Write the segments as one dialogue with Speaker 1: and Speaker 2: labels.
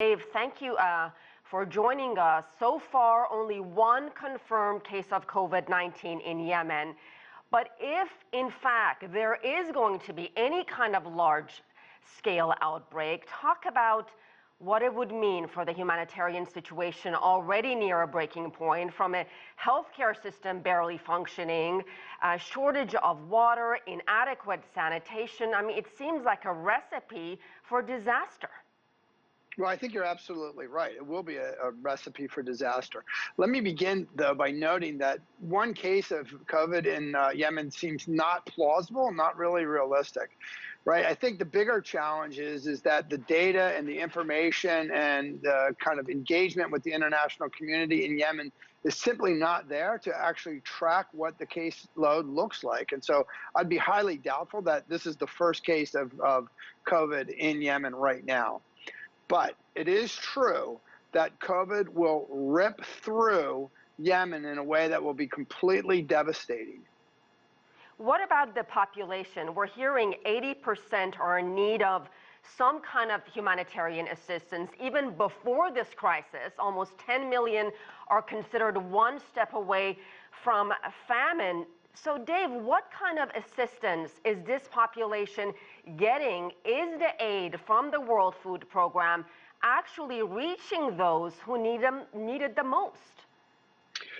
Speaker 1: Dave, thank you for joining us. So far, only one confirmed case of COVID-19 in Yemen. But if, in fact, there is going to be any kind of large-scale outbreak, talk about what it would mean for the humanitarian situation already near a breaking point, from a healthcare system barely functioning, a shortage of water, inadequate sanitation. I mean, it seems like a recipe for disaster.
Speaker 2: Well, I think you're absolutely right. It will be a recipe for disaster. Let me begin, though, by noting that one case of COVID in Yemen seems not plausible, not really realistic, right? I think the bigger challenge is that the data and the information and the kind of engagement with the international community in Yemen is simply not there to actually track what the caseload looks like. And so I'd be highly doubtful that this is the first case of COVID in Yemen right now. But it is true that COVID will rip through Yemen in a way that will be completely devastating.
Speaker 1: What about the population? We're hearing 80% are in need of some kind of humanitarian assistance. Even before this crisis, almost 10 million are considered one step away from famine. So, Dave, what kind of assistance is this population getting? Is the aid from the World Food Program actually reaching those who need it the most?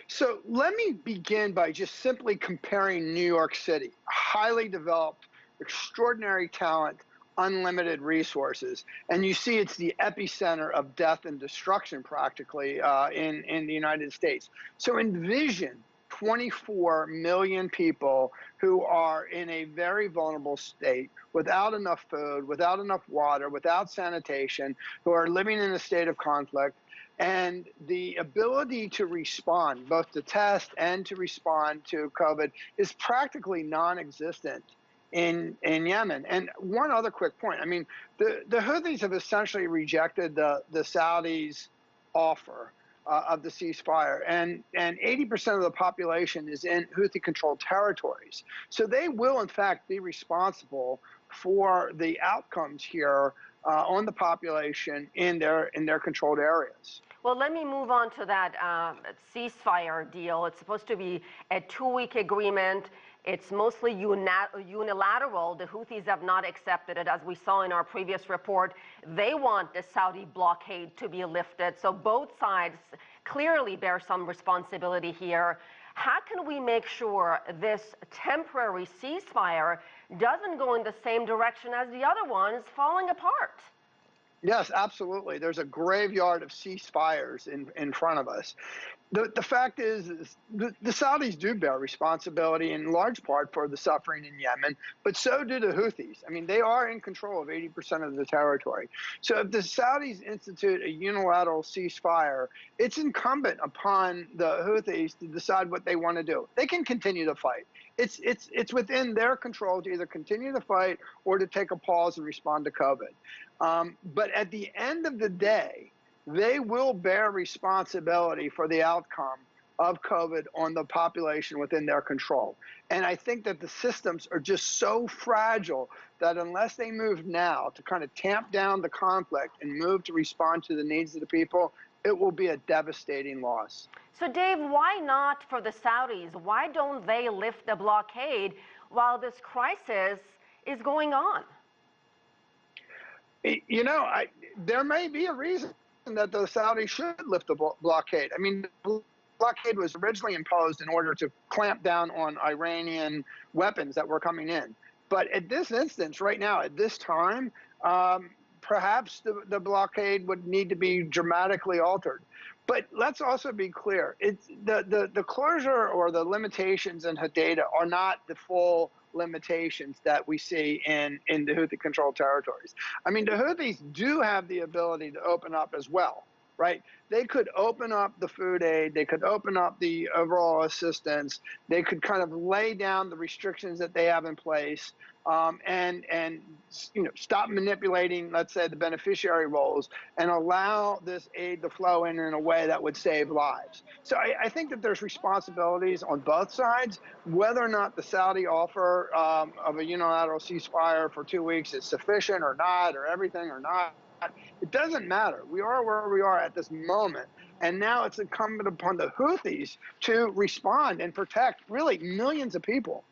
Speaker 2: So let me begin by just simply comparing New York City, highly developed, extraordinary talent, unlimited resources. And you see it's the epicenter of death and destruction practically in the United States. So envision 24 million people who are in a very vulnerable state, without enough food, without enough water, without sanitation, who are living in a state of conflict. And the ability to respond, both to test and to respond to COVID, is practically non-existent in Yemen. And one other quick point, I mean, the Houthis have essentially rejected the Saudis' offer of the ceasefire, and 80% of the population is in Houthi-controlled territories. So they will, in fact, be responsible for the outcomes here on the population in their controlled areas.
Speaker 1: Well, let me move on to that ceasefire deal. It's supposed to be a 2-week agreement. It's mostly unilateral. The Houthis have not accepted it. As we saw in our previous report, they want the Saudi blockade to be lifted. So both sides clearly bear some responsibility here. How can we make sure this temporary ceasefire doesn't go in the same direction as the other ones, falling apart?
Speaker 2: Yes, absolutely. There's a graveyard of ceasefires in front of us. The fact is the Saudis do bear responsibility in large part for the suffering in Yemen, but so do the Houthis. I mean, they are in control of 80% of the territory. So if the Saudis institute a unilateral ceasefire, it's incumbent upon the Houthis to decide what they want to do. They can continue to fight. It's within their control to either continue to fight or to take a pause and respond to COVID. But at the end of the day, they will bear responsibility for the outcome of COVID on the population within their control. And I think that the systems are just so fragile that unless they move now to kind of tamp down the conflict and move to respond to the needs of the people, it will be a devastating loss.
Speaker 1: So, Dave, why not for the Saudis? Why don't they lift the blockade while this crisis is going on?
Speaker 2: You know, there may be a reason that the Saudis should lift the blockade. I mean, the blockade was originally imposed in order to clamp down on Iranian weapons that were coming in. But at this instance, right now, at this time, perhaps the blockade would need to be dramatically altered. But let's also be clear, it's the closure or the limitations in Hodeidah are not the full limitations that we see in the Houthi-controlled territories. I mean, the Houthis do have the ability to open up as well, right? They could open up the food aid, they could open up the overall assistance, they could kind of lay down the restrictions that they have in place, and you know, stop manipulating, let's say, the beneficiary roles and allow this aid to flow in a way that would save lives. So I think that there's responsibilities on both sides. Whether or not the Saudi offer of a unilateral ceasefire for 2 weeks is sufficient or not, or everything or not, It doesn't matter. We are where we are at this moment. And now it's incumbent upon the Houthis to respond and protect really millions of people.